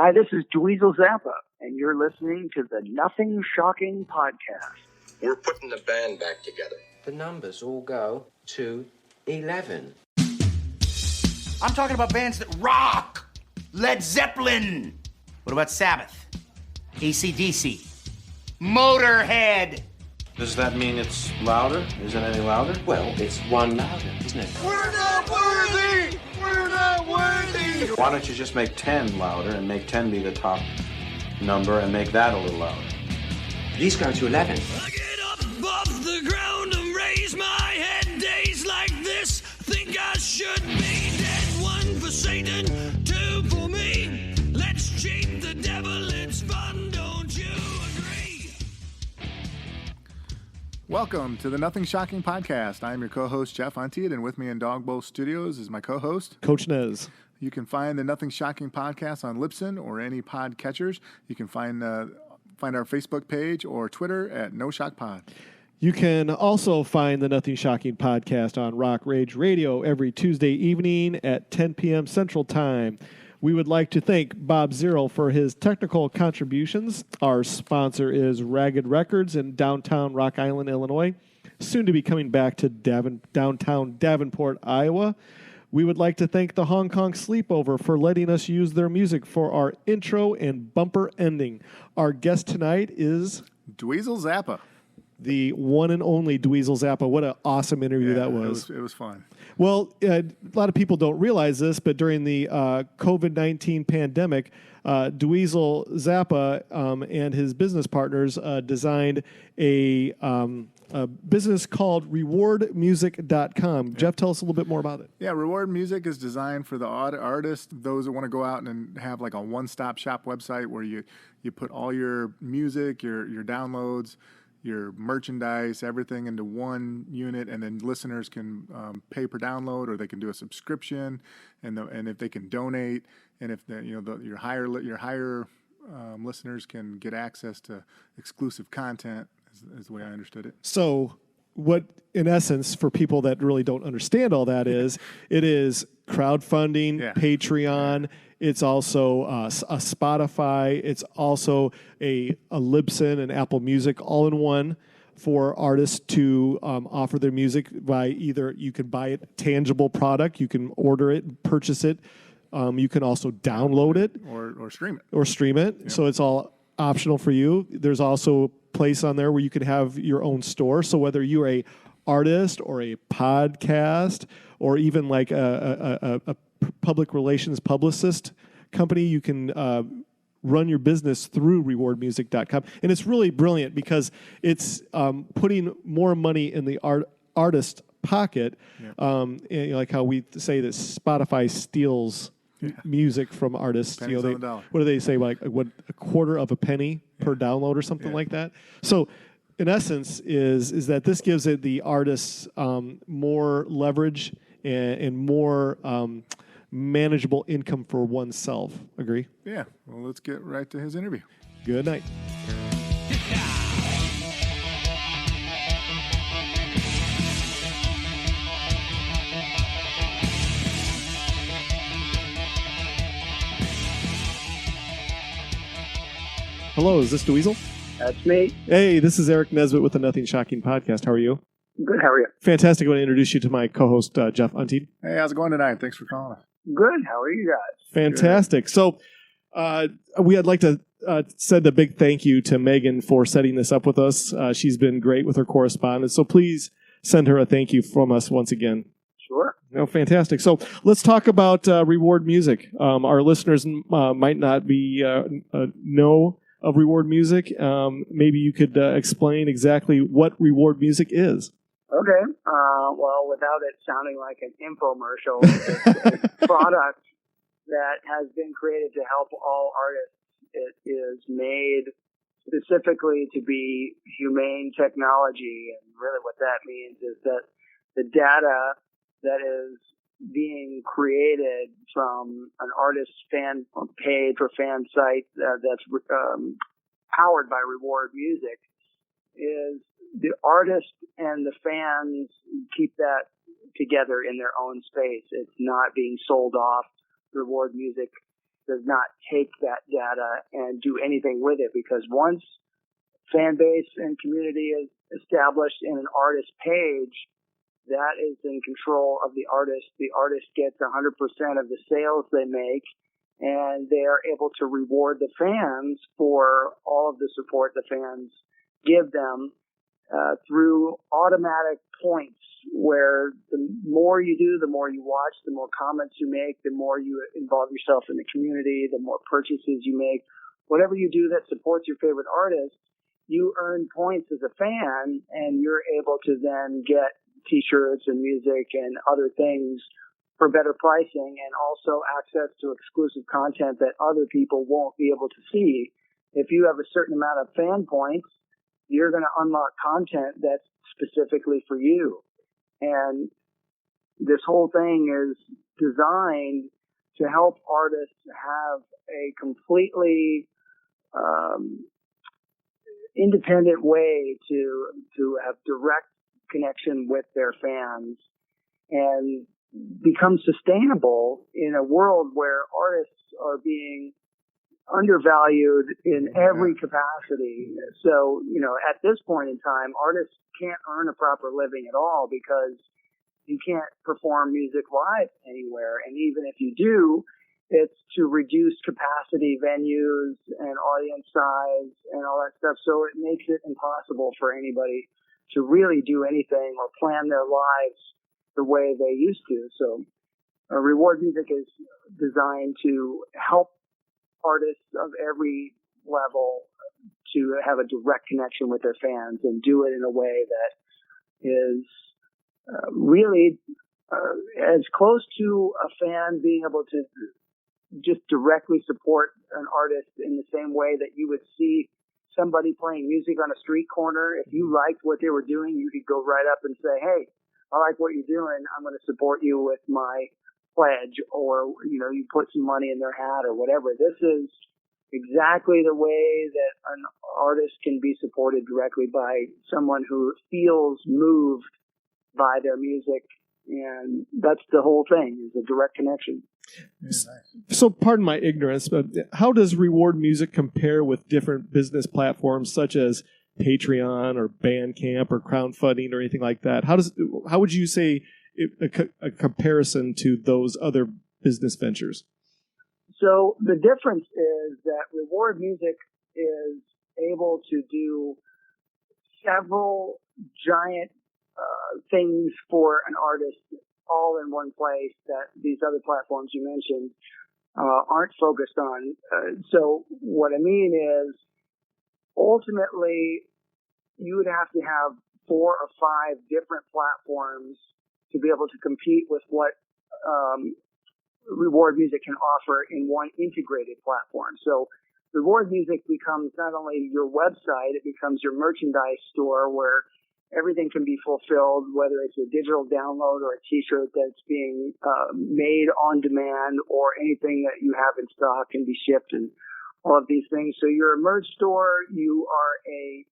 Hi, this is Dweezil Zappa, and you're listening to the Nothing Shocking Podcast. We're putting the band back together. The numbers all go to 11. I'm talking about bands that rock. Led Zeppelin. What about Sabbath? AC/DC. Motorhead. Does that mean it's louder? Is it any louder? Well, it's one louder, isn't it? We're not worthy. We're not worthy. Why don't you just make 10 louder and make 10 be the top number and make that a little louder? These go to 11. I get up off the ground and raise my head. Days like this, think I should be dead. One for Satan, two for me. Let's cheat the devil, it's fun, don't you agree? Welcome to the Nothing Shocking Podcast. I'm your co-host, Jeff Untied, and with me in Dog Bowl Studios is my co-host, Coach Nez. You can find the Nothing Shocking Podcast on Libsyn or any pod catchers. You can find our Facebook page or Twitter at No Shock Pod. You can also find the Nothing Shocking Podcast on Rock Rage Radio every Tuesday evening at 10 p.m. Central Time. We would like to thank Bob Zero for his technical contributions. Our sponsor is Ragged Records in downtown Rock Island, Illinois, soon to be coming back to downtown Davenport, Iowa. We would like to thank the Hong Kong Sleepover for letting us use their music for our intro and bumper ending. Our guest tonight is Dweezil Zappa. The one and only Dweezil Zappa. What an awesome interview that was. It was fun. Well, a lot of people don't realize this, but during the COVID-19 pandemic, Dweezil Zappa and his business partners designed a business called rewardmusic.com. Yep. Jeff, tell us a little bit more about it. Yeah, Reward Music is designed for the artists, those that want to go out and have like a one-stop shop website where you put all your music, your downloads, your merchandise, everything into one unit, and then listeners can pay per download, or they can do a subscription, and if they can donate, and if your higher listeners can get access to exclusive content, is the way I understood it. So, what in essence, for people that really don't understand all that is, it is crowdfunding, Patreon. It's also a Spotify. It's also a Libsyn and Apple Music all in one for artists to offer their music by either you can buy it tangible product, you can order it, purchase it. You can also download it or stream it. Yep. So it's all optional for you. There's also a place on there where you can have your own store. So whether you're a artist or a podcast or even like a public relations publicist company, you can run your business through rewardmusic.com. And it's really brilliant because it's putting more money in the artist pocket. And like how we say that Spotify steals music from artists. Pennies on the dollar. What do they say? Like a quarter of a penny per download or something like that. So in essence is that this gives it the artists more leverage and more manageable income for oneself. Agree? Yeah. Well, let's get right to his interview. Good night. Hello, is this Dweezil? That's me. Hey, this is Eric Nesbitt with the Nothing Shocking Podcast. How are you? Good, how are you? Fantastic. I want to introduce you to my co-host, Jeff Untied. Hey, how's it going tonight? Thanks for calling us. Good, how are you guys? Fantastic. Good. So we'd like to send a big thank you to Megan for setting this up with us. She's been great with her correspondence. So please send her a thank you from us once again. Sure. Oh, fantastic. So let's talk about Reward Music. Our listeners might not be know of Reward Music. Maybe you could explain exactly what Reward Music is. Okay. Well, without it sounding like an infomercial, it's a product that has been created to help all artists. It is made specifically to be humane technology, and really what that means is that the data that is being created from an artist's fan paid for fan site that's powered by Reward Music is the artist and the fans keep that together in their own space. It's not being sold off. Reward Music does not take that data and do anything with it, because once fan base and community is established in an artist page, that is in control of the artist. The artist gets 100% of the sales they make, and they are able to reward the fans for all of the support the fans give them through automatic points, where the more you do, the more you watch, the more comments you make, the more you involve yourself in the community, the more purchases you make. Whatever you do that supports your favorite artist, you earn points as a fan, and you're able to then get T-shirts and music and other things for better pricing, and also access to exclusive content that other people won't be able to see. If you have a certain amount of fan points, you're going to unlock content that's specifically for you. And this whole thing is designed to help artists have a completely independent way to have direct connection with their fans and become sustainable in a world where artists are being undervalued in every capacity. So, at this point in time, artists can't earn a proper living at all, because you can't perform music live anywhere. And even if you do, it's to reduce capacity venues and audience size and all that stuff. So it makes it impossible for anybody to really do anything or plan their lives the way they used to. So Reward Music is designed to help artists of every level to have a direct connection with their fans, and do it in a way that is really as close to a fan being able to just directly support an artist in the same way that you would see somebody playing music on a street corner. If you liked what they were doing, you could go right up and say, hey, I like what you're doing. I'm going to support you with my pledge, or, you put some money in their hat or whatever. This is exactly the way that an artist can be supported directly by someone who feels moved by their music. And that's the whole thing, is a direct connection. So pardon my ignorance, but how does Reward Music compare with different business platforms such as Patreon or Bandcamp or crowdfunding or anything like that? How would you say a comparison to those other business ventures? So the difference is that Reward Music is able to do several giant things for an artist all in one place that these other platforms you mentioned aren't focused on. So what I mean is, ultimately, you would have to have 4 or 5 different platforms to be able to compete with what Reward Music can offer in one integrated platform. So Reward Music becomes not only your website, it becomes your merchandise store where everything can be fulfilled, whether it's a digital download or a T-shirt that's being made on demand, or anything that you have in stock can be shipped, and all of these things. So you're a merch store. You are a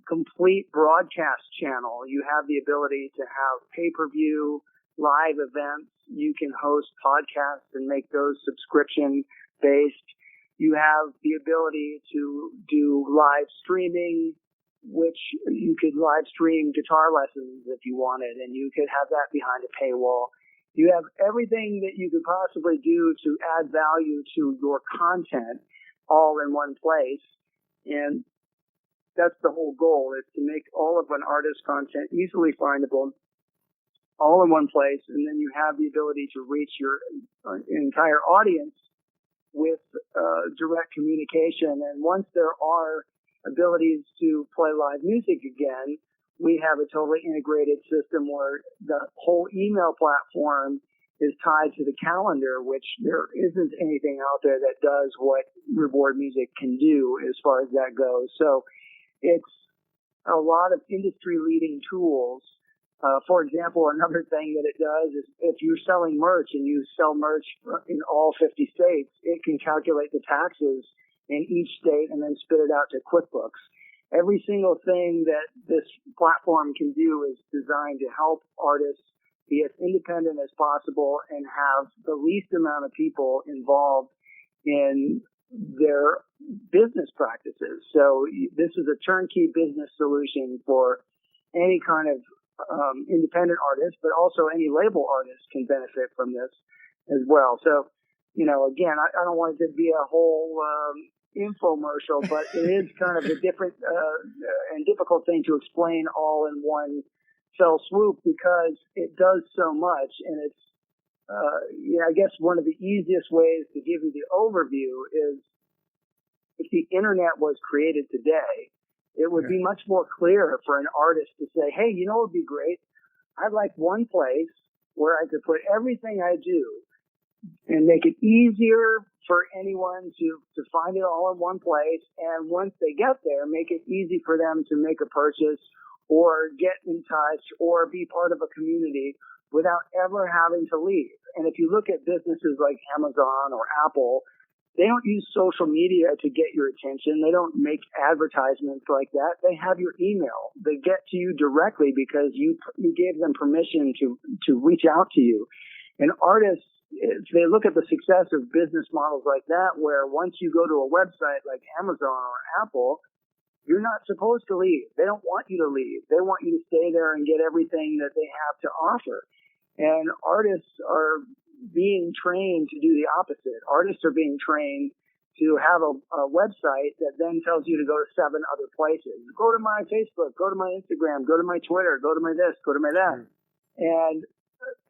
complete broadcast channel. You have the ability to have pay-per-view, live events. You can host podcasts and make those subscription-based. You have the ability to do live streaming, which you could live stream guitar lessons if you wanted, and you could have that behind a paywall. You have everything that you could possibly do to add value to your content all in one place. And that's the whole goal, is to make all of an artist's content easily findable all in one place. And then you have the ability to reach your entire audience with direct communication. And once there are abilities to play live music again, we have a totally integrated system where the whole email platform is tied to the calendar, which there isn't anything out there that does what Reward Music can do as far as that goes. So it's a lot of industry-leading tools. For example, another thing that it does is, if you're selling merch and you sell merch in all 50 states, it can calculate the taxes in each state and then spit it out to QuickBooks. Every single thing that this platform can do is designed to help artists be as independent as possible and have the least amount of people involved in their business practices. So this is a turnkey business solution for any kind of independent artist, but also any label artist can benefit from this as well. So, again, I don't want it to be a whole infomercial, but it is kind of a different and difficult thing to explain all in one fell swoop because it does so much, and it's I guess one of the easiest ways to give you the overview is if the internet was created today, it would be much more clear for an artist to say, hey, it would be great. I'd like one place where I could put everything I do and make it easier for anyone to find it all in one place. And once they get there, make it easy for them to make a purchase or get in touch or be part of a community without ever having to leave. And if you look at businesses like Amazon or Apple, they don't use social media to get your attention. They don't make advertisements like that. They have your email. They get to you directly because you gave them permission to reach out to you. And artists, if they look at the success of business models like that, where once you go to a website like Amazon or Apple, you're not supposed to leave. They don't want you to leave. They want you to stay there and get everything that they have to offer. And artists are being trained to do the opposite. Artists are being trained to have a website that then tells you to go to 7 other places. Go to my Facebook, go to my Instagram, go to my Twitter, go to my this, go to my that. And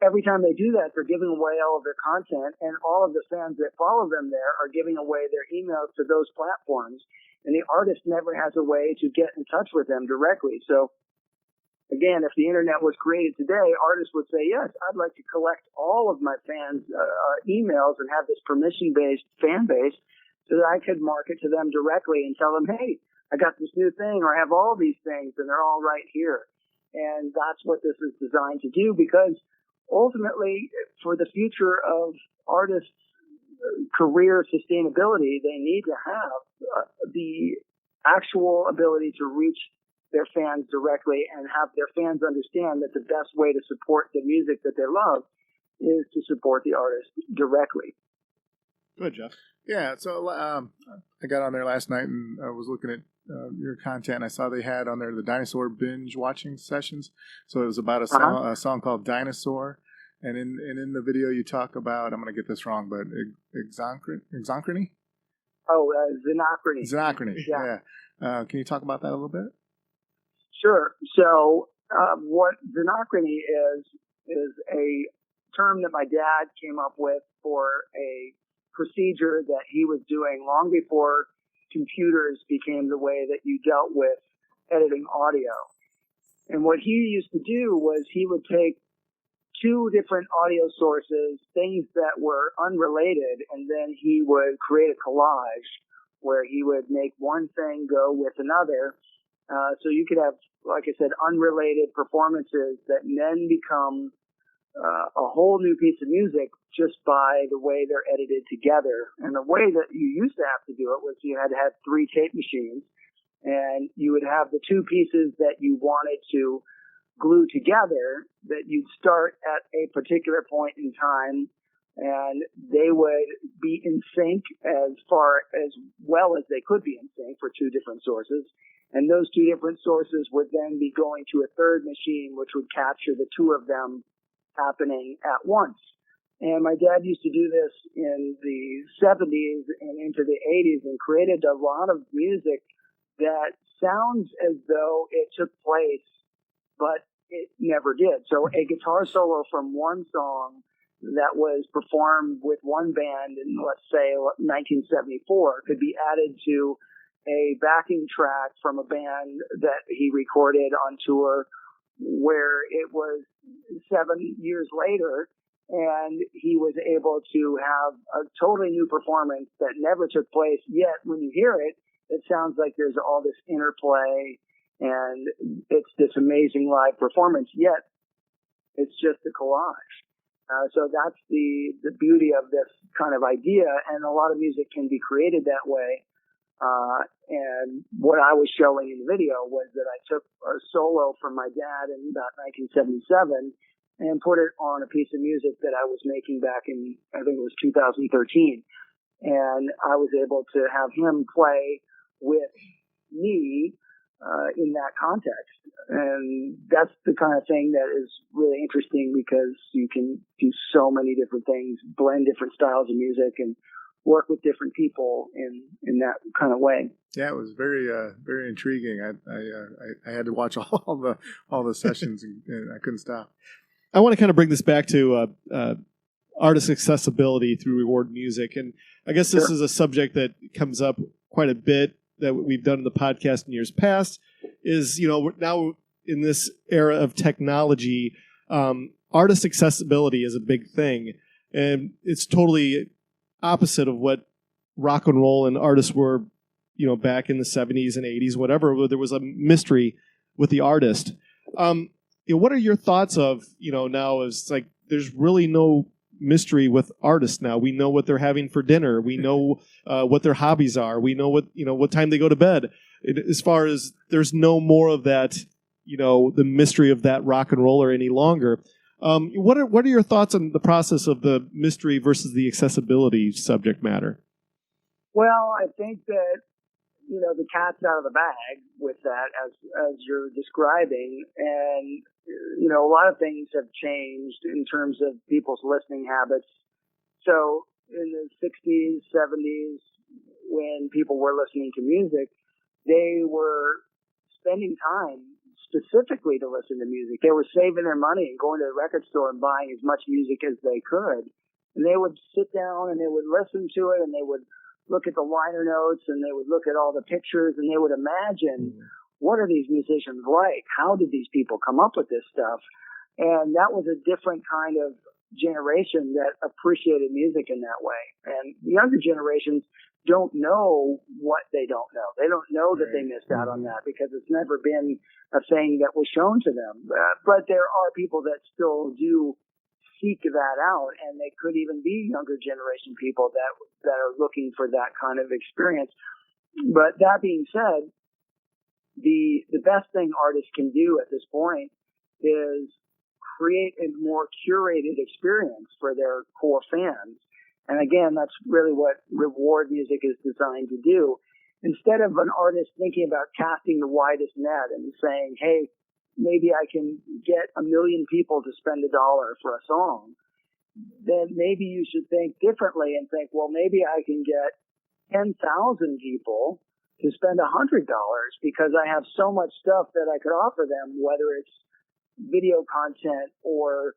every time they do that, they're giving away all of their content, and all of the fans that follow them there are giving away their emails to those platforms. And the artist never has a way to get in touch with them directly. So again, if the internet was created today, artists would say, yes, I'd like to collect all of my fans' emails and have this permission-based fan base so that I could market to them directly and tell them, hey, I got this new thing, or I have all these things, and they're all right here. And that's what this is designed to do, because ultimately, for the future of artists' career sustainability, they need to have the actual ability to reach their fans directly and have their fans understand that the best way to support the music that they love is to support the artist directly. Good, Jeff. Yeah, so I got on there last night and I was looking at your content. And I saw they had on there the dinosaur binge watching sessions. So it was about a song called Dinosaur. And in the video you talk about, I'm going to get this wrong, but exonchrony? Oh, xenochrony. Xenochrony, yeah. Can you talk about that a little bit? Sure. So what xenochrony is a term that my dad came up with for a procedure that he was doing long before computers became the way that you dealt with editing audio. And what he used to do was he would take 2 different audio sources, things that were unrelated, and then he would create a collage where he would make one thing go with another. So you could have, like I said, unrelated performances that then become a whole new piece of music just by the way they're edited together. And the way that you used to have to do it was you had to have 3 tape machines, and you would have the 2 pieces that you wanted to glue together, that you'd start at a particular point in time, and they would be in sync as well as they could be in sync for 2 different sources. And those 2 different sources would then be going to a third machine, which would capture the 2 of them happening at once. And my dad used to do this in the 70s and into the 80s and created a lot of music that sounds as though it took place, but it never did. So a guitar solo from one song that was performed with one band in, let's say, 1974 could be added to a backing track from a band that he recorded on tour where it was 7 years later, and he was able to have a totally new performance that never took place, yet when you hear it, it sounds like there's all this interplay and it's this amazing live performance, yet it's just a collage. So that's the beauty of this kind of idea, and a lot of music can be created that way. And what I was showing in the video was that I took a solo from my dad in about 1977 and put it on a piece of music that I was making back in, I think it was 2013. and I was able to have him play with me in that context. And that's the kind of thing that is really interesting because you can do so many different things, blend different styles of music, and work with different people in that kind of way. Yeah, it was very very intriguing. I had to watch all the sessions and I couldn't stop. I want to kind of bring this back to artist accessibility through reward music, and I guess this is a subject that comes up quite a bit that we've done in the podcast in years past. Is now in this era of technology, artist accessibility is a big thing, and it's totally opposite of what rock and roll and artists were, back in the 70s and 80s, whatever. There was a mystery with the artist. What are your thoughts of, now is like there's really no mystery with artists now. We know what they're having for dinner. We know what their hobbies are. We know what time they go to bed. As far as there's no more of that, the mystery of that rock and roller any longer. What are your thoughts on the process of the mystery versus the accessibility subject matter? Well, I think that, the cat's out of the bag with that as you're describing. And, a lot of things have changed in terms of people's listening habits. So in the 60s, 70s, when people were listening to music, they were spending time specifically to listen to music. They were saving their money and going to the record store and buying as much music as they could. And they would sit down and they would listen to it and they would look at the liner notes and they would look at all the pictures and they would imagine, what are these musicians like? How did these people come up with this stuff? And that was a different kind of generation that appreciated music in that way. And the younger generations don't know what they don't know. They don't know that they missed out on that because it's never been a thing that was shown to them. But there are people that still do seek that out, and they could even be younger generation people that are looking for that kind of experience. But that being said, the best thing artists can do at this point is create a more curated experience for their core fans. And again, that's really what reward music is designed to do. Instead of an artist thinking about casting the widest net and saying, hey, maybe I can get 1 million people to spend $1 for a song, then maybe you should think differently and think, well, maybe I can get 10,000 people to spend $100 because I have so much stuff that I could offer them, whether it's video content or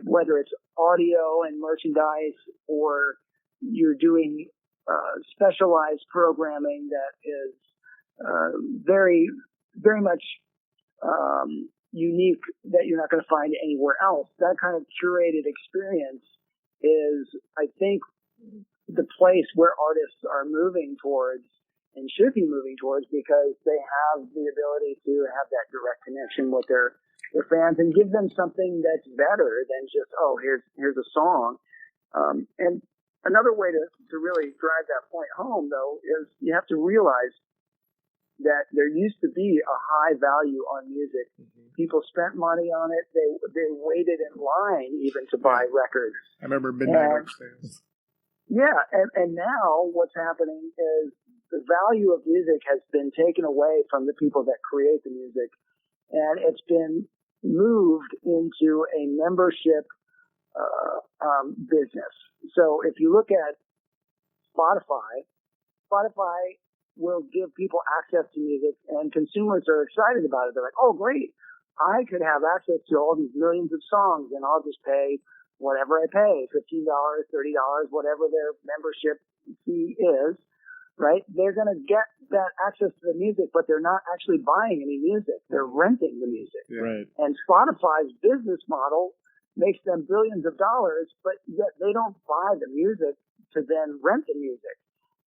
whether it's audio and merchandise, or you're doing specialized programming that is very, very much unique that you're not going to find anywhere else. That kind of curated experience is, I think, the place where artists are moving towards and should be moving towards, because they have the ability to have that direct connection with their fans and give them something that's better than just, oh, here's a song. And another way to really drive that point home, though, is you have to realize that there used to be a high value on music. People spent money on it. They waited in line even to buy records. I remember Midnight Sales. Yeah, and now what's happening is the value of music has been taken away from the people that create the music, and it's been moved into a membership business. So if you look at Spotify will give people access to music, and consumers are excited about it. They're like, oh, great, I could have access to all these millions of songs, and I'll just pay whatever I pay, $15, $30, whatever their membership fee is, right? They're going to get that access to the music, but they're not actually buying any music. They're renting the music. Yeah. Right. And Spotify's business model makes them billions of dollars, but yet they don't buy the music to then rent the music.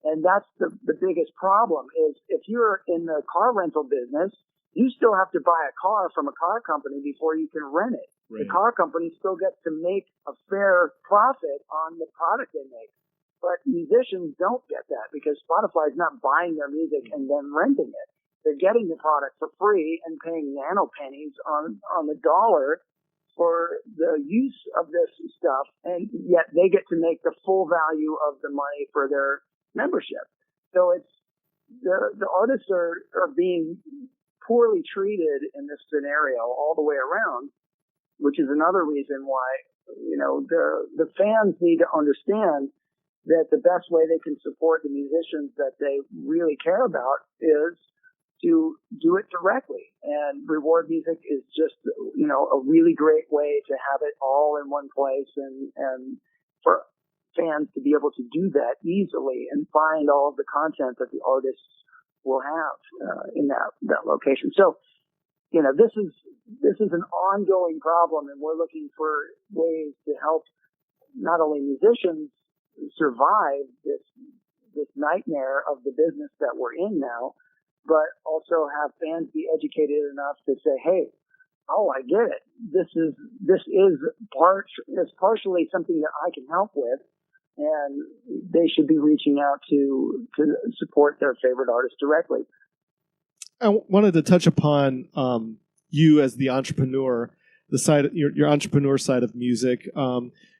And that's the biggest problem is if you're in the car rental business, you still have to buy a car from a car company before you can rent it. Right. The car company still gets to make a fair profit on the product they make. But musicians don't get that because Spotify is not buying their music and then renting it. They're getting the product for free and paying nano pennies on the dollar for the use of this stuff, and yet they get to make the full value of the money for their membership. So it's the artists are being poorly treated in this scenario all the way around, which is another reason why, the fans need to understand that the best way they can support the musicians that they really care about is to do it directly. And Reward Music is just, a really great way to have it all in one place and for fans to be able to do that easily and find all of the content that the artists will have in that location. So, this is an ongoing problem, and we're looking for ways to help not only musicians survive this nightmare of the business that we're in now, but also have fans be educated enough to say, hey, oh, I get it. This is partially something that I can help with, and they should be reaching out to support their favorite artists directly. I wanted to touch upon you as the entrepreneur, the side, your entrepreneur side of music.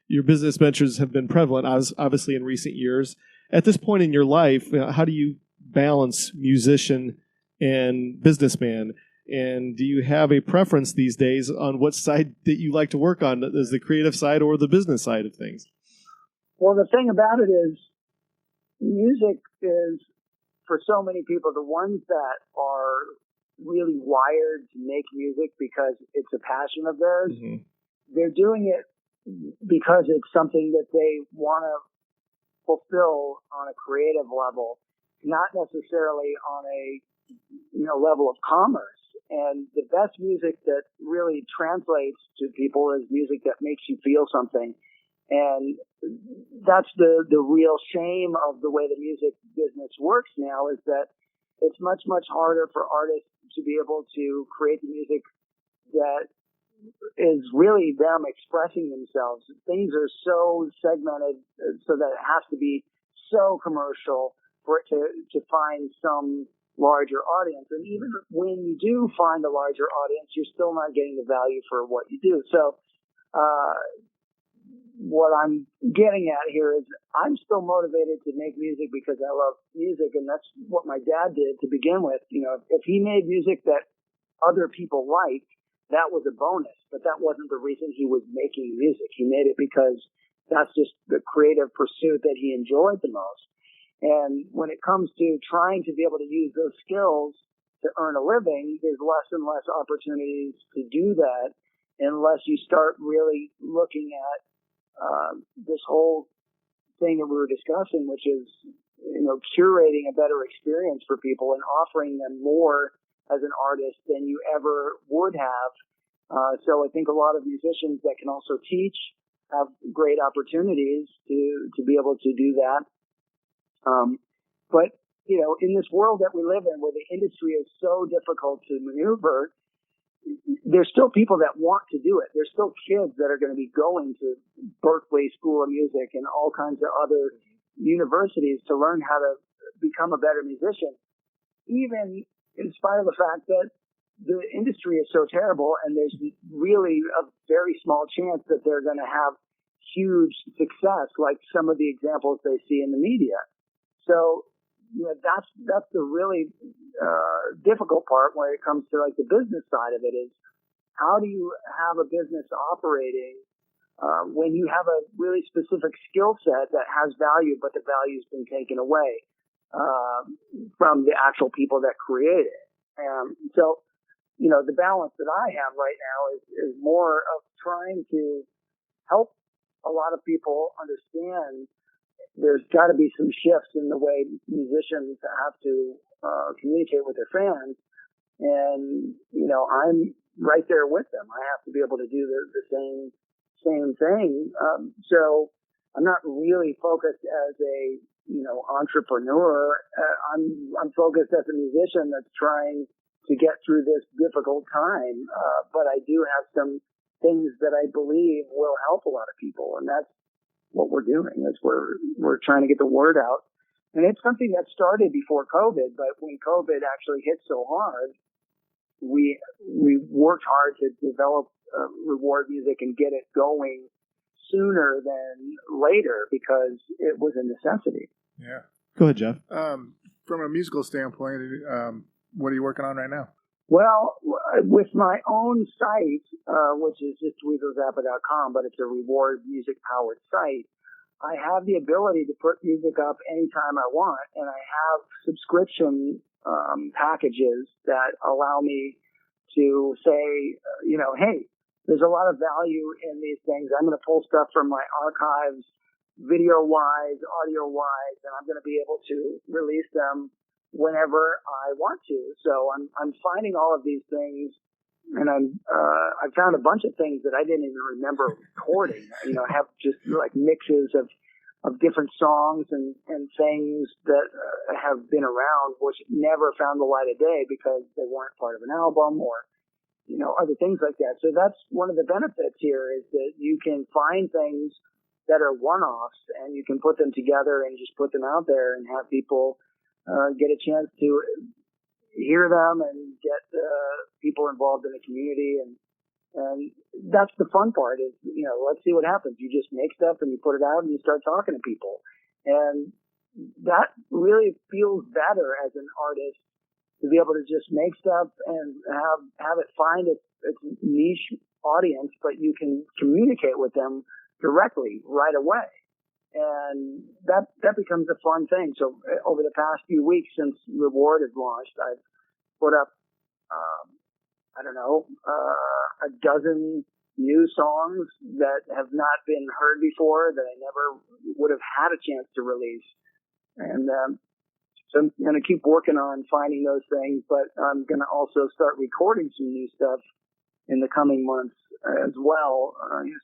Your business ventures have been prevalent, obviously, in recent years. At this point in your life, how do you balance musician and businessman? And do you have a preference these days on what side that you like to work on, as the creative side or the business side of things? Well, the thing about it is, music is, for so many people, the ones that are really wired to make music because it's a passion of theirs, they're doing it because it's something that they want to fulfill on a creative level, not necessarily on a level of commerce. And the best music that really translates to people is music that makes you feel something. And that's the real shame of the way the music business works now, is that it's much, much harder for artists to be able to create the music that is really them expressing themselves. Things are so segmented so that it has to be so commercial for it to find some larger audience. And even when you do find a larger audience, you're still not getting the value for what you do. So, what I'm getting at here is I'm still motivated to make music because I love music, and that's what my dad did to begin with. If he made music that other people liked, that was a bonus, but that wasn't the reason he was making music. He made it because that's just the creative pursuit that he enjoyed the most. And when it comes to trying to be able to use those skills to earn a living, there's less and less opportunities to do that unless you start really looking at this whole thing that we were discussing, which is, curating a better experience for people and offering them more as an artist than you ever would have. So I think a lot of musicians that can also teach have great opportunities to be able to do that. But, in this world that we live in, where the industry is so difficult to maneuver, there's still people that want to do it. There's still kids that are going to be going to Berkeley School of Music and all kinds of other universities to learn how to become a better musician, even in spite of the fact that the industry is so terrible and there's really a very small chance that they're going to have huge success like some of the examples they see in the media. So, that's the really difficult part when it comes to like the business side of it, is how do you have a business operating when you have a really specific skill set that has value, but the value's been taken away from the actual people that create it. So, the balance that I have right now is more of trying to help a lot of people understand there's got to be some shifts in the way musicians have to communicate with their fans. And, I'm right there with them. I have to be able to do the same thing. So I'm not really focused as a, entrepreneur. I'm focused as a musician that's trying to get through this difficult time. But I do have some things that I believe will help a lot of people. And that's what we're doing, is we're trying to get the word out. And it's something that started before COVID, but when COVID actually hit so hard, we worked hard to develop reward music and get it going sooner than later because it was a necessity. Yeah. Go ahead, Jeff. From a musical standpoint, what are you working on right now? Well, with my own site, which is just DweezilZappa.com, but it's a reward music powered site, I have the ability to put music up anytime I want, and I have subscription packages that allow me to say, hey, there's a lot of value in these things. I'm going to pull stuff from my archives, video-wise, audio-wise, and I'm going to be able to release them whenever I want to. So I'm finding all of these things, and I found a bunch of things that I didn't even remember recording. I have just like mixes of different songs and things that have been around, which never found the light of day because they weren't part of an album or other things like that. So that's one of the benefits here is that you can find things that are one-offs and you can put them together and just put them out there and have people get a chance to hear them and get people involved in the community. And that's the fun part is, let's see what happens. You just make stuff and you put it out and you start talking to people. And that really feels better as an artist to be able to just make stuff and have it find its niche audience, but you can communicate with them directly right away. And that becomes a fun thing. So over the past few weeks since Reward has launched, I've put up, a dozen new songs that have not been heard before that I never would have had a chance to release. And so I'm going to keep working on finding those things, but I'm going to also start recording some new stuff in the coming months as well,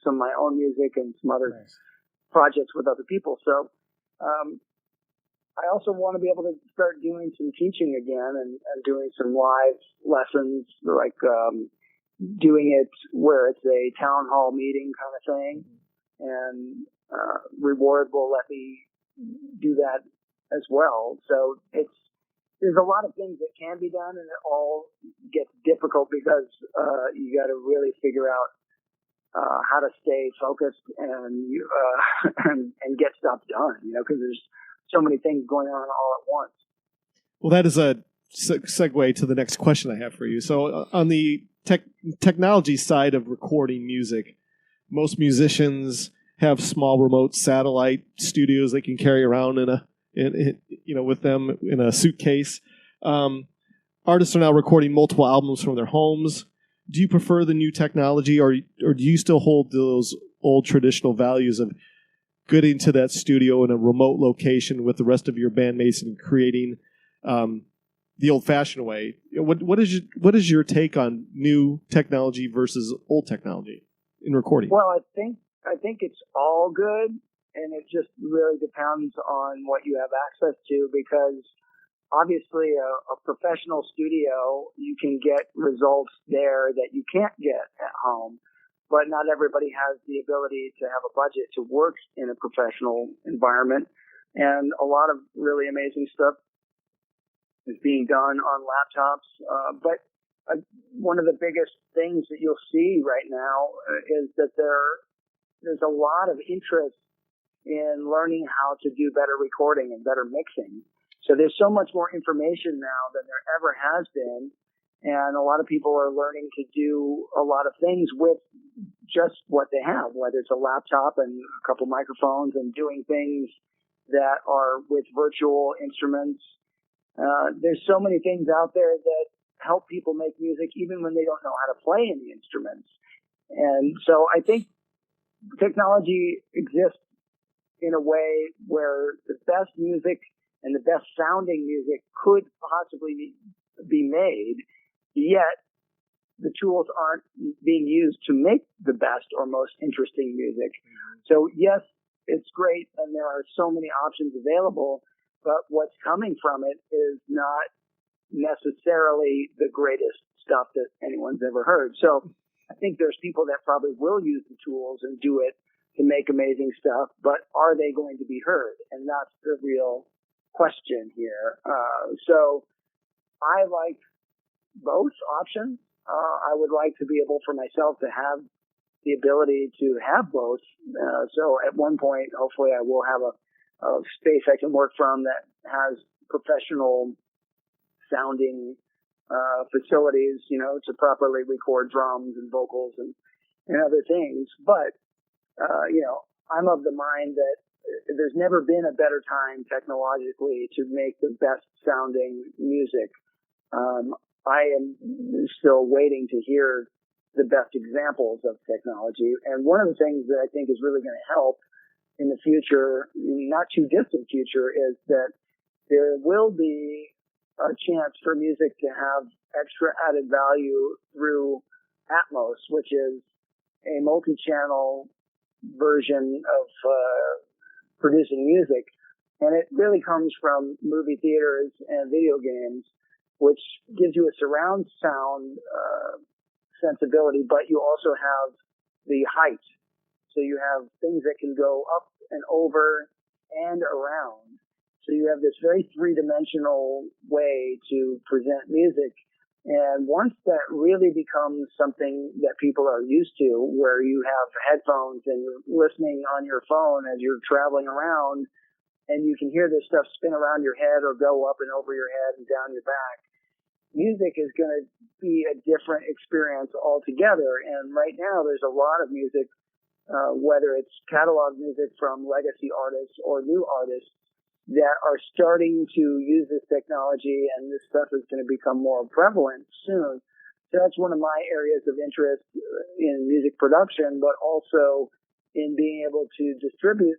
some of my own music and some other projects with other people. So I also want to be able to start doing some teaching again and doing some live lessons, like doing it where it's a town hall meeting kind of thing. And Reward will let me do that as well. So there's a lot of things that can be done, and it all gets difficult because you got to really figure out how to stay focused and get stuff done, because there's so many things going on all at once. Well, that is a segue to the next question I have for you. So on the technology side of recording music, most musicians have small remote satellite studios they can carry around with them in a suitcase. Artists are now recording multiple albums from their homes. Do you prefer the new technology, or do you still hold those old traditional values of getting to that studio in a remote location with the rest of your bandmates and creating the old-fashioned way? What is your take on new technology versus old technology in recording? Well, I think it's all good, and it just really depends on what you have access to, because obviously a professional studio, you can get results there that you can't get at home, but not everybody has the ability to have a budget to work in a professional environment. And a lot of really amazing stuff is being done on laptops. But one of the biggest things that you'll see right now is that there's a lot of interest in learning how to do better recording and better mixing. So there's so much more information now than there ever has been. And a lot of people are learning to do a lot of things with just what they have, whether it's a laptop and a couple microphones, and doing things that are with virtual instruments. There's so many things out there that help people make music even when they don't know how to play any instruments. And so I think technology exists in a way where the best music and the best sounding music could possibly be made, yet the tools aren't being used to make the best or most interesting music. So yes, it's great, and there are so many options available, but what's coming from it is not necessarily the greatest stuff that anyone's ever heard. So I think there's people that probably will use the tools and do it to make amazing stuff, but are they going to be heard? And that's the real question here. So I like both options. I would like to be able for myself to have the ability to have both. So at one point, hopefully I will have a space I can work from that has professional sounding facilities, to properly record drums and vocals and other things. But, I'm of the mind that there's never been a better time technologically to make the best sounding music. I am still waiting to hear the best examples of technology. And one of the things that I think is really going to help in the future, not too distant future, is that there will be a chance for music to have extra added value through Atmos, which is a multi-channel version of producing music. And it really comes from movie theaters and video games, which gives you a surround sound sensibility, but you also have the height. So you have things that can go up and over and around. So you have this very three-dimensional way to present music. And once that really becomes something that people are used to, where you have headphones and you're listening on your phone as you're traveling around, and you can hear this stuff spin around your head or go up and over your head and down your back, music is going to be a different experience altogether. And right now there's a lot of music, whether it's catalog music from legacy artists or new artists, that are starting to use this technology, and this stuff is going to become more prevalent soon. So that's one of my areas of interest in music production, but also in being able to distribute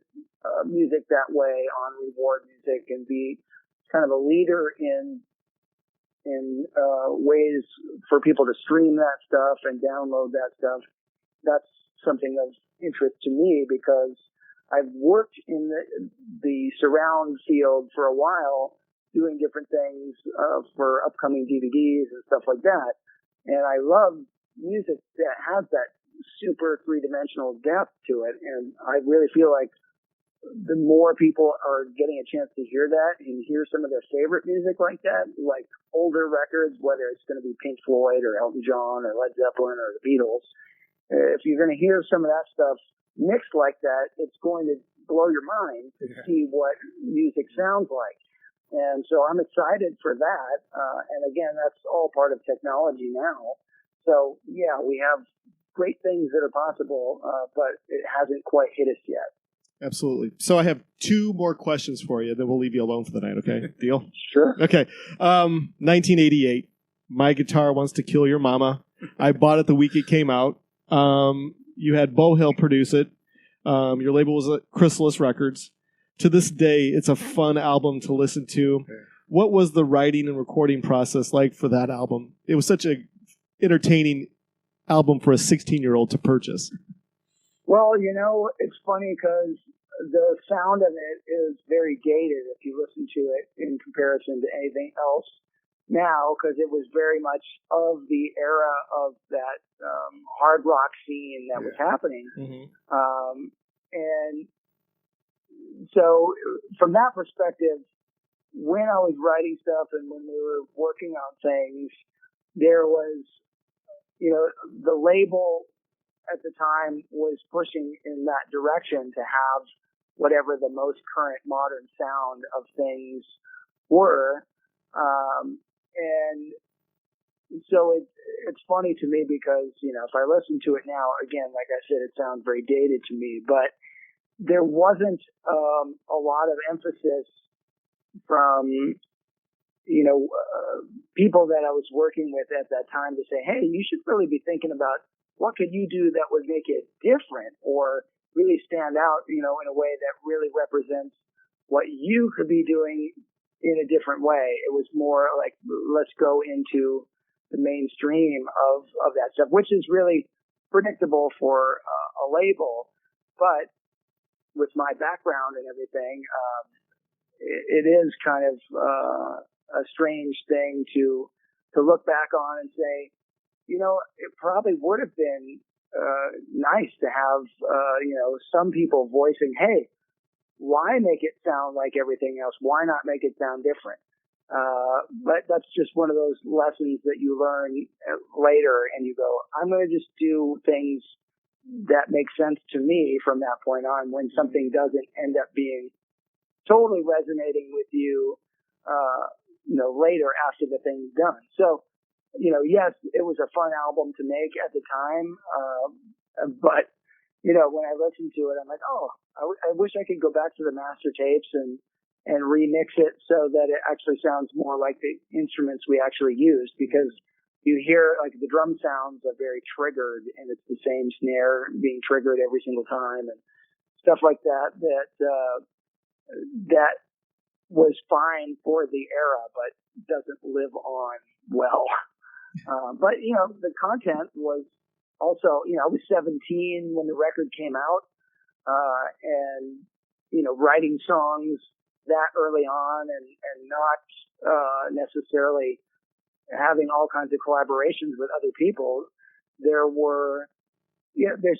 music that way on Reward Music and be kind of a leader in ways for people to stream that stuff and download that stuff. That's something of interest to me because I've worked in the surround field for a while, doing different things for upcoming DVDs and stuff like that. And I love music that has that super three-dimensional depth to it. And I really feel like the more people are getting a chance to hear that and hear some of their favorite music like that, like older records, whether it's going to be Pink Floyd or Elton John or Led Zeppelin or the Beatles, if you're going to hear some of that stuff mixed like that, it's going to blow your mind to see what music sounds like. And so I'm excited for that. And again, that's all part of technology now. So yeah, we have great things that are possible, but it hasn't quite hit us yet. Absolutely. So I have two more questions for you, then we'll leave you alone for the night, okay? Deal? Sure. Okay. 1988, My Guitar Wants to Kill Your Mama. I bought it the week it came out. You had Beau Hill produce it. Your label was Chrysalis Records. To this day, it's a fun album to listen to. Okay. What was the writing and recording process like for that album? It was such a entertaining album for a 16-year-old to purchase. Well, it's funny because the sound of it is very dated if you listen to it in comparison to anything else now, because it was very much of the era of that hard rock scene that was happening. Mm-hmm. And so from that perspective, when I was writing stuff and when we were working on things, there was, the label at the time was pushing in that direction to have whatever the most current modern sound of things were. And so it's funny to me because, if I listen to it now, again, like I said, it sounds very dated to me, but there wasn't a lot of emphasis from, people that I was working with at that time to say, hey, you should really be thinking about what could you do that would make it different or really stand out, in a way that really represents what you could be doing in a different way. It was more like, let's go into the mainstream of that stuff, which is really predictable for a label. But with my background and everything, it is kind of a strange thing to look back on and say, it probably would have been nice to have, some people voicing, hey, why make it sound like everything else? Why not make it sound different? But that's just one of those lessons that you learn later, and you go, I'm going to just do things that make sense to me from that point on. When something doesn't end up being totally resonating with you, later after the thing's done. So, yes, it was a fun album to make at the time, but when I listened to it, I'm like, oh, I wish I could go back to the master tapes and remix it so that it actually sounds more like the instruments we actually used, because you hear like the drum sounds are very triggered, and it's the same snare being triggered every single time and stuff like that was fine for the era, but doesn't live on well. But the content was also, I was 17 when the record came out, and writing songs that early on, and not necessarily having all kinds of collaborations with other people. There's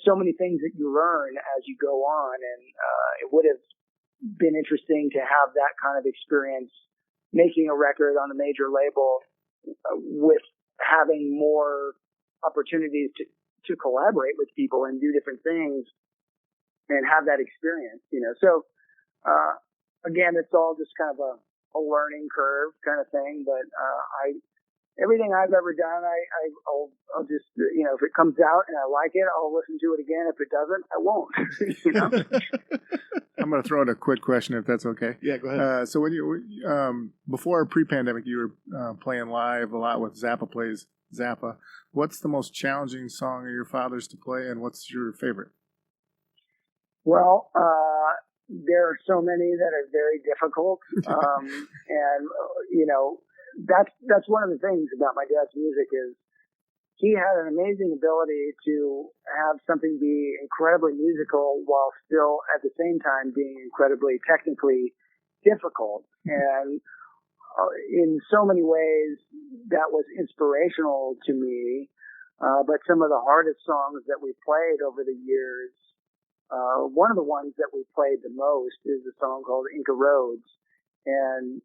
so many things that you learn as you go on, and it would have been interesting to have that kind of experience making a record on a major label with having more opportunities to collaborate with people and do different things and have that experience, So, again, it's all just kind of a learning curve kind of thing, but everything I've ever done, I'll just, if it comes out and I like it, I'll listen to it again. If it doesn't, I won't. I'm going to throw in a quick question, if that's okay. Yeah, go ahead. So when you, before pre-pandemic, you were playing live a lot with Zappa Plays Zappa. What's the most challenging song of your father's to play, and what's your favorite? Well, there are so many that are very difficult. And, that's one of the things about my dad's music is he had an amazing ability to have something be incredibly musical while still at the same time being incredibly technically difficult. And in so many ways that was inspirational to me. But some of the hardest songs that we played over the years, one of the ones that we played the most is a song called Inca Roads. And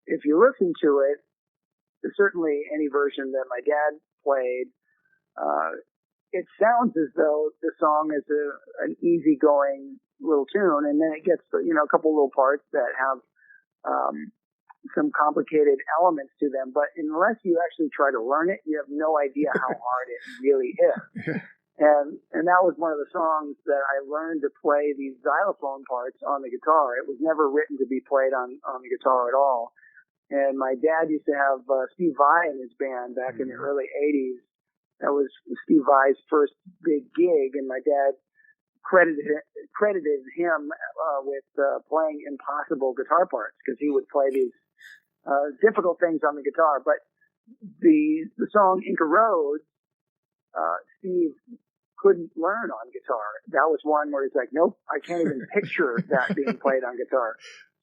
if you listen to it, certainly any version that my dad played, it sounds as though the song is an easygoing little tune, and then it gets a couple little parts that have some complicated elements to them. But unless you actually try to learn it, you have no idea how hard it really is. And that was one of the songs that I learned to play these xylophone parts on the guitar. It was never written to be played on the guitar at all. And my dad used to have Steve Vai in his band back in the early 80s. That was Steve Vai's first big gig, and my dad credited him with playing impossible guitar parts, because he would play these difficult things on the guitar. But the song Inca Roads, Steve couldn't learn on guitar. That was one where he's like, nope, I can't even picture that being played on guitar.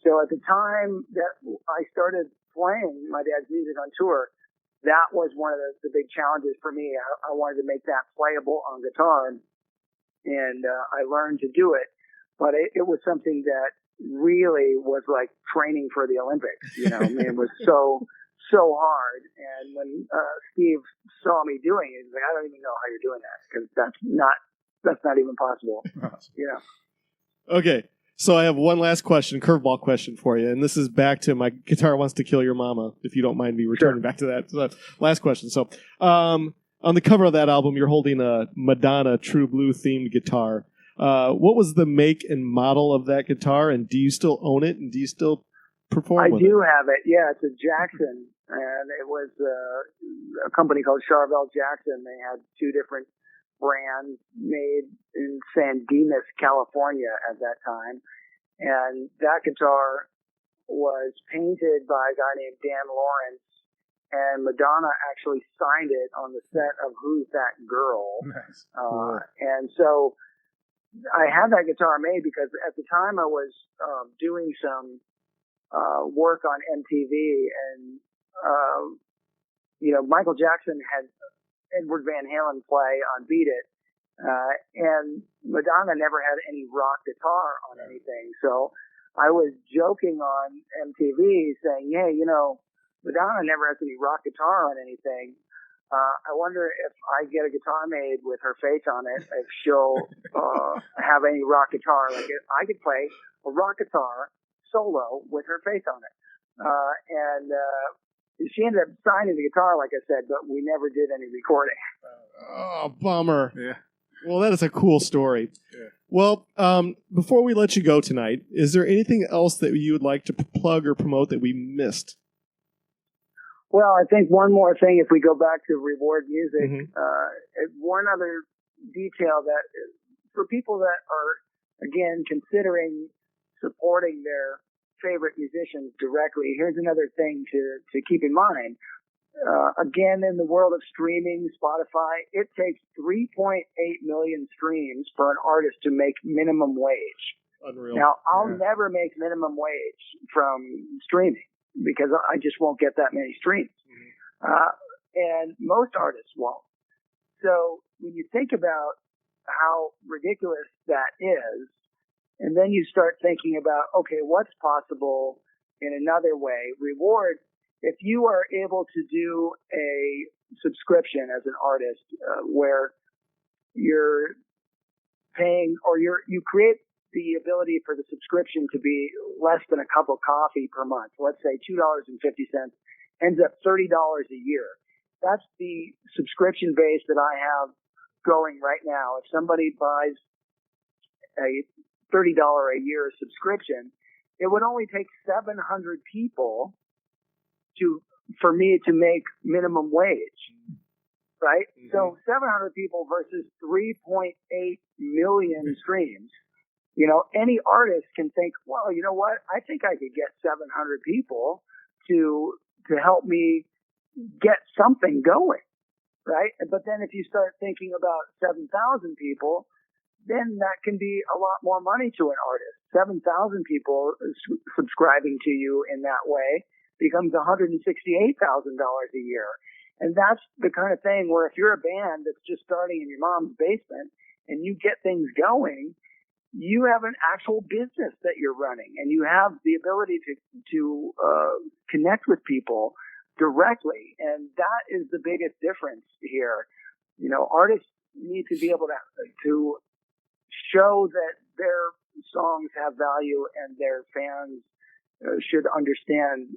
So at the time that I started playing my dad's music on tour, that was one of the big challenges for me. I wanted to make that playable on guitar, and I learned to do it. But it was something that really was like training for the Olympics. It was so hard. And when Steve saw me doing it, he's like, I don't even know how you're doing that, because that's not even possible. Okay. So I have one last question, curveball question for you, and this is back to my Guitar Wants to Kill Your Mama, if you don't mind me returning back to that. So last question. So on the cover of that album, you're holding a Madonna True Blue themed guitar. What was the make and model of that guitar, and do you still own it, and do you still perform with it? I do have it. Yeah, it's a Jackson, and it was a company called Charvel Jackson. They had two different brands made in San Dimas, California at that time. And that guitar was painted by a guy named Dan Lawrence, and Madonna actually signed it on the set of Who's That Girl? Nice. And so I had that guitar made because at the time I was doing some work on MTV, and Michael Jackson had Edward Van Halen play on Beat It, and Madonna never had any rock guitar on anything. So I was joking on MTV saying, hey, Madonna never has any rock guitar on anything. I wonder if I get a guitar made with her face on it, if she'll have any rock guitar. Like I could play a rock guitar solo with her face on it. And she ended up signing the guitar, like I said, but we never did any recording. Oh, bummer. Yeah. Well, that is a cool story. Yeah. Well, before we let you go tonight, is there anything else that you would like to plug or promote that we missed? Well, I think one more thing, if we go back to Reward Music, one other detail that for people that are, again, considering supporting their favorite musicians directly, here's another thing to keep in mind. Again, in the world of streaming, Spotify, it takes 3.8 million streams for an artist to make minimum wage. Unreal. Now, I'll never make minimum wage from streaming because I just won't get that many streams. And most artists won't. So when you think about how ridiculous that is, and then you start thinking about, okay, what's possible in another way? Reward, if you are able to do a subscription as an artist where you're paying or you create the ability for the subscription to be less than a cup of coffee per month, let's say $2.50, ends up $30 a year. That's the subscription base that I have going right now. If somebody buys a $30 a year subscription, it would only take 700 people for me to make minimum wage, right? Mm-hmm. So 700 people versus 3.8 million streams. You know, any artist can think, well, you know what? I think I could get 700 people to help me get something going, right? But then if you start thinking about 7,000 people, then that can be a lot more money to an artist. 7,000 people subscribing to you in that way becomes $168,000 a year. And that's the kind of thing where if you're a band that's just starting in your mom's basement and you get things going, you have an actual business that you're running and you have the ability to connect with people directly. And that is the biggest difference here. You know, artists need to be able to show that their songs have value and their fans should understand,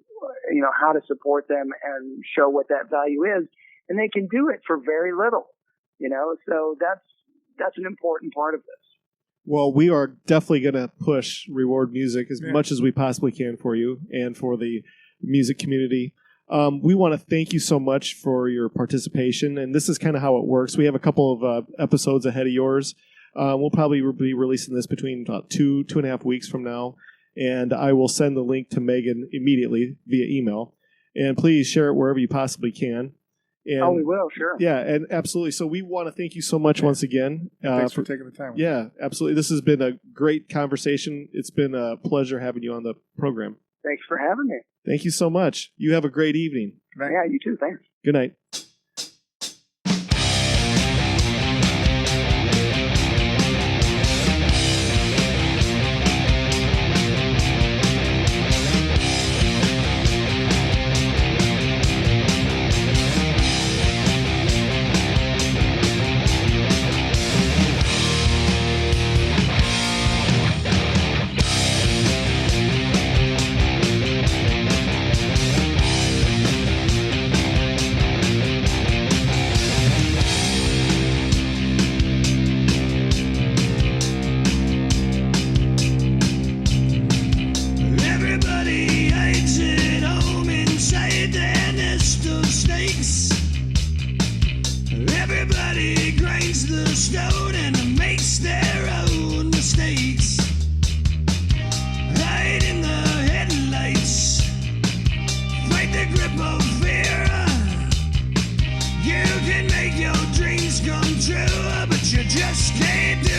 you know, how to support them and show what that value is. And they can do it for very little, you know, so that's an important part of this. Well, we are definitely going to push Reward Music as much as we possibly can for you and for the music community. We want to thank you so much for your participation. And this is kind of how it works. We have a couple of episodes ahead of yours. We'll probably be releasing this between about 2.5 weeks from now. And I will send the link to Megan immediately via email. And please share it wherever you possibly can. And, we will, sure. Yeah, and absolutely. So we want to thank you so much once again. Thanks for taking the time. Yeah, absolutely. This has been a great conversation. It's been a pleasure having you on the program. Thanks for having me. Thank you so much. You have a great evening. Yeah, you too. Thanks. Good night. Everybody grinds the stone and makes their own mistakes. Hide in the headlights, fight the grip of fear. You can make your dreams come true, but you just can't do